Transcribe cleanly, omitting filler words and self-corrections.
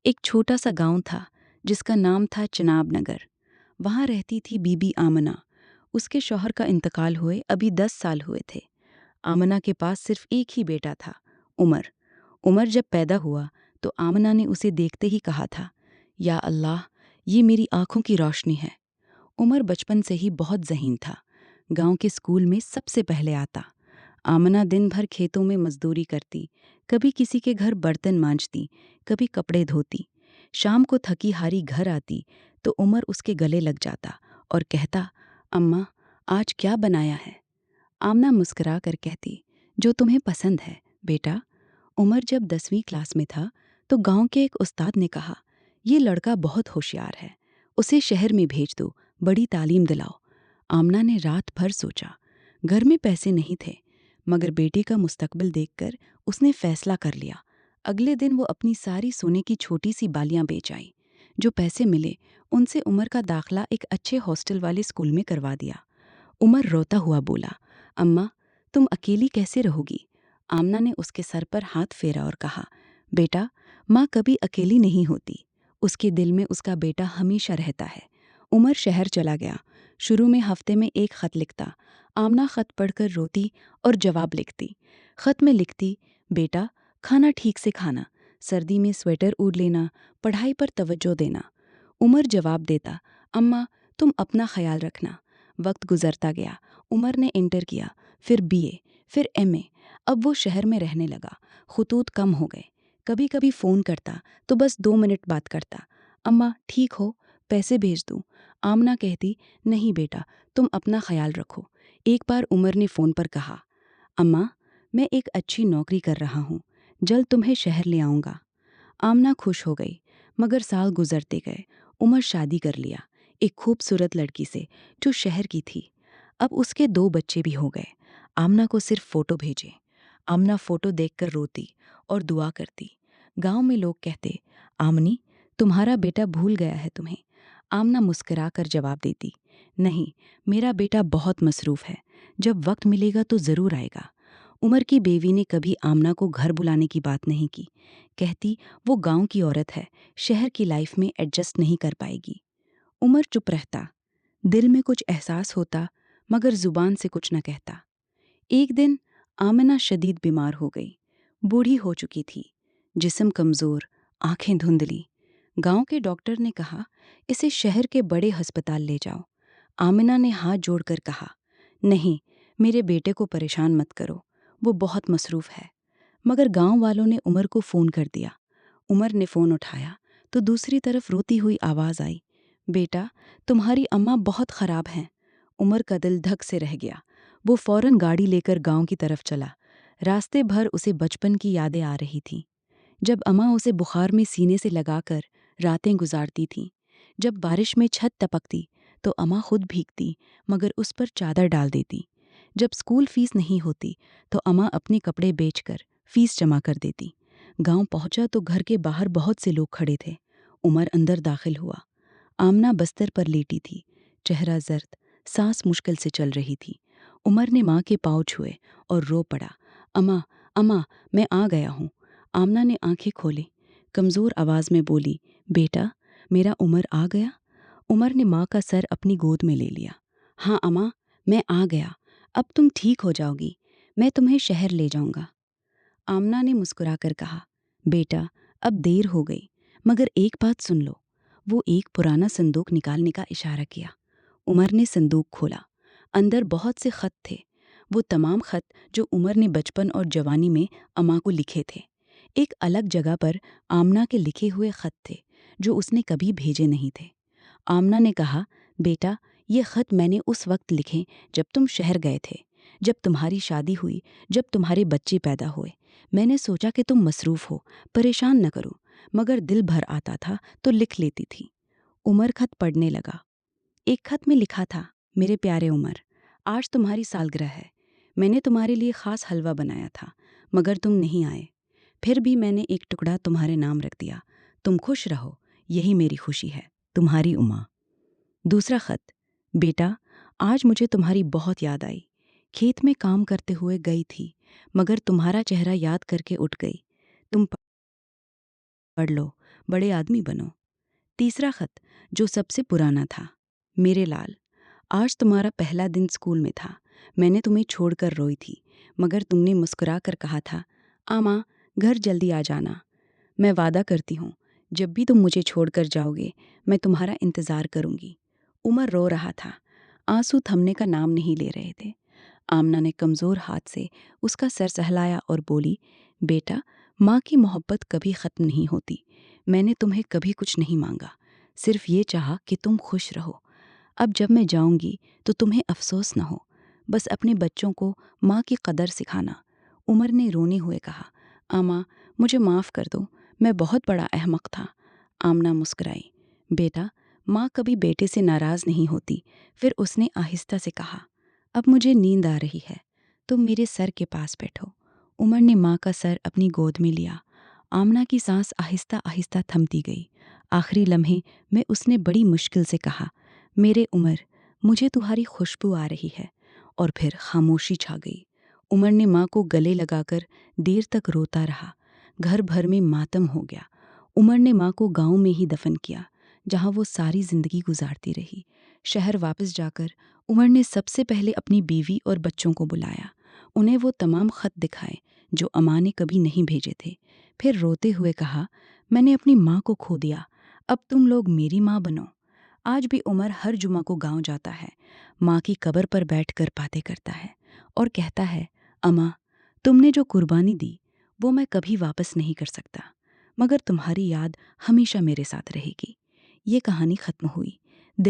एक छोटा सा गांव था जिसका नाम था चिनाब नगर। वहाँ रहती थी बीबी आमना। उसके शौहर का इंतकाल हुए अभी 10 साल हुए थे। आमना के पास सिर्फ एक ही बेटा था, उमर। उमर जब पैदा हुआ तो आमना ने उसे देखते ही कहा था, या अल्लाह, ये मेरी आंखों की रोशनी है। उमर बचपन से ही बहुत ज़हीन था। गांव के स्कूल में सबसे पहले आता। आमना दिन भर खेतों में मजदूरी करती, कभी किसी के घर बर्तन मांजती, कभी कपड़े धोती। शाम को थकी हारी घर आती तो उमर उसके गले लग जाता और कहता, अम्मा, आज क्या बनाया है? आमना मुस्कुरा कर कहती, जो तुम्हें पसंद है बेटा। उमर जब 10वीं क्लास में था तो गांव के एक उस्ताद ने कहा, ये लड़का बहुत होशियार है, उसे शहर में भेज दो, बड़ी तालीम दिलाओ। आमना ने रात भर सोचा। घर में पैसे नहीं थे, मगर बेटे का मुस्तकबिल देखकर उसने फैसला कर लिया। अगले दिन वो अपनी सारी सोने की छोटी सी बालियां बेच आई। जो पैसे मिले उनसे उमर का दाखला एक अच्छे हॉस्टल वाले स्कूल में करवा दिया। उमर रोता हुआ बोला, अम्मा, तुम अकेली कैसे रहोगी? आमना ने उसके सर पर हाथ फेरा और कहा, बेटा, माँ कभी अकेली नहीं होती। उसके दिल में उसका बेटा हमेशा रहता है। उमर शहर चला गया। शुरू में हफ्ते में एक खत लिखता। आमना खत पढ़कर रोती और जवाब लिखती। खत में लिखती, बेटा, खाना ठीक से खाना, सर्दी में स्वेटर ओढ़ लेना, पढ़ाई पर तवज्जो देना। उमर जवाब देता, अम्मा, तुम अपना ख्याल रखना। वक्त गुजरता गया। उमर ने इंटर किया, फिर बीए, फिर एमए। अब वो शहर में रहने लगा। खुतूत कम हो गए। कभी कभी फ़ोन करता तो बस 2 मिनट बात करता। अम्मा, ठीक हो? पैसे भेज दूँ? आमना कहती, नहीं बेटा, तुम अपना ख्याल रखो। एक बार उमर ने फ़ोन पर कहा, अम्मा, मैं एक अच्छी नौकरी कर रहा हूँ, जल्द तुम्हें शहर ले आऊँगा। आमना खुश हो गई, मगर साल गुजरते गए। उमर शादी कर लिया, एक खूबसूरत लड़की से जो शहर की थी। अब उसके 2 बच्चे भी हो गए। आमना को सिर्फ फ़ोटो भेजे। आमना फ़ोटो देखकर रोती और दुआ करती। गांव में लोग कहते, आमनी, तुम्हारा बेटा भूल गया है तुम्हें। आमना मुस्कुरा कर जवाब देती, नहीं, मेरा बेटा बहुत मसरूफ़ है, जब वक्त मिलेगा तो ज़रूर आएगा। उमर की बीवी ने कभी आमना को घर बुलाने की बात नहीं की। कहती, वो गांव की औरत है, शहर की लाइफ में एडजस्ट नहीं कर पाएगी। उमर चुप रहता। दिल में कुछ एहसास होता, मगर जुबान से कुछ न कहता। एक दिन आमना शदीद बीमार हो गई। बूढ़ी हो चुकी थी, जिस्म कमज़ोर, आंखें धुंधली। गांव के डॉक्टर ने कहा, इसे शहर के बड़े अस्पताल ले जाओ। आमिना ने हाथ जोड़कर कहा, नहीं, मेरे बेटे को परेशान मत करो, वो बहुत मसरूफ़ है। मगर गांव वालों ने उमर को फ़ोन कर दिया। उमर ने फ़ोन उठाया तो दूसरी तरफ रोती हुई आवाज़ आई, बेटा, तुम्हारी अम्मा बहुत ख़राब हैं। उमर का दिल धक से रह गया। वो फ़ौरन गाड़ी लेकर गांव की तरफ चला। रास्ते भर उसे बचपन की यादें आ रही थीं। जब अम्मा उसे बुखार में सीने से लगाकर रातें गुजारती थीं, जब बारिश में छत टपकती तो अम्मा खुद भीगती मगर उस पर चादर डाल देती, जब स्कूल फीस नहीं होती तो अम्मा अपने कपड़े बेचकर फीस जमा कर देती। गांव पहुंचा तो घर के बाहर बहुत से लोग खड़े थे। उमर अंदर दाखिल हुआ। आमना बस्तर पर लेटी थी, चेहरा जर्द, सांस मुश्किल से चल रही थी। उमर ने माँ के पाँव छुए और रो पड़ा, अम्मा, अम्मा, मैं आ गया हूँ। आमना ने आंखें खोली, कमज़ोर आवाज़ में बोली, बेटा, मेरा उमर आ गया? उमर ने माँ का सर अपनी गोद में ले लिया। हाँ अम्मा, मैं आ गया। अब तुम ठीक हो जाओगी, मैं तुम्हें शहर ले जाऊंगा। आमना ने मुस्कुराकर कहा, बेटा, अब देर हो गई, मगर एक बात सुन लो। वो एक पुराना संदूक निकालने का इशारा किया। उमर ने संदूक खोला। अंदर बहुत से खत थे, वो तमाम खत जो उमर ने बचपन और जवानी में अम्मा को लिखे थे। एक अलग जगह पर आमना के लिखे हुए खत थे जो उसने कभी भेजे नहीं थे। आमना ने कहा, बेटा, ये खत मैंने उस वक्त लिखे जब तुम शहर गए थे, जब तुम्हारी शादी हुई, जब तुम्हारे बच्चे पैदा हुए। मैंने सोचा कि तुम मसरूफ़ हो, परेशान न करो, मगर दिल भर आता था तो लिख लेती थी। उमर खत पढ़ने लगा। एक खत में लिखा था, मेरे प्यारे उमर, आज तुम्हारी सालगिरह है। मैंने तुम्हारे लिए ख़ास हलवा बनाया था, मगर तुम नहीं आए। फिर भी मैंने एक टुकड़ा तुम्हारे नाम रख दिया। तुम खुश रहो, यही मेरी खुशी है। तुम्हारी उमा। दूसरा खत, बेटा, आज मुझे तुम्हारी बहुत याद आई। खेत में काम करते हुए गई थी, मगर तुम्हारा चेहरा याद करके उठ गई। तुम पढ़ लो, बड़े आदमी बनो। तीसरा खत, जो सबसे पुराना था। मेरे लाल, आज तुम्हारा पहला दिन स्कूल में था। मैंने तुम्हें छोड़कर रोई थी, मगर तुमने मुस्कुरा कर कहा था, आमा, घर जल्दी आ जाना। मैं वादा करती हूँ, जब भी तुम मुझे छोड़कर जाओगे, मैं तुम्हारा इंतज़ार करूँगी। उमर रो रहा था, आंसू थमने का नाम नहीं ले रहे थे। आमना ने कमज़ोर हाथ से उसका सर सहलाया और बोली, बेटा, माँ की मोहब्बत कभी ख़त्म नहीं होती। मैंने तुम्हें कभी कुछ नहीं मांगा, सिर्फ ये चाहा कि तुम खुश रहो। अब जब मैं जाऊंगी तो तुम्हें अफसोस न हो। बस अपने बच्चों को माँ की कदर सिखाना। उमर ने रोने हुए कहा, आमा, मुझे माफ़ कर दो, मैं बहुत बड़ा अहमक था। आमना मुस्कुराई, बेटा, माँ कभी बेटे से नाराज़ नहीं होती। फिर उसने आहिस्ता से कहा, अब मुझे नींद आ रही है, तुम मेरे सर के पास बैठो। उमर ने माँ का सर अपनी गोद में लिया। आमना की सांस आहिस्ता आहिस्ता थमती गई। आखिरी लम्हे में उसने बड़ी मुश्किल से कहा, मेरे उमर, मुझे तुम्हारी खुशबू आ रही है। और फिर खामोशी छा गई। उमर ने माँ को गले लगाकर देर तक रोता रहा। घर भर में मातम हो गया। उमर ने माँ को गांव में ही दफन किया, जहाँ वो सारी जिंदगी गुजारती रही। शहर वापस जाकर उमर ने सबसे पहले अपनी बीवी और बच्चों को बुलाया। उन्हें वो तमाम खत दिखाए जो अम्मा ने कभी नहीं भेजे थे। फिर रोते हुए कहा, मैंने अपनी माँ को खो दिया, अब तुम लोग मेरी माँ बनो। आज भी उमर हर जुमा को गांव जाता है, माँ की कब्र पर बैठकर बातें करता है और कहता है, अम्मा, तुमने जो कुर्बानी दी वो मैं कभी वापस नहीं कर सकता, मगर तुम्हारी याद हमेशा मेरे साथ रहेगी। ये कहानी ख़त्म हुई।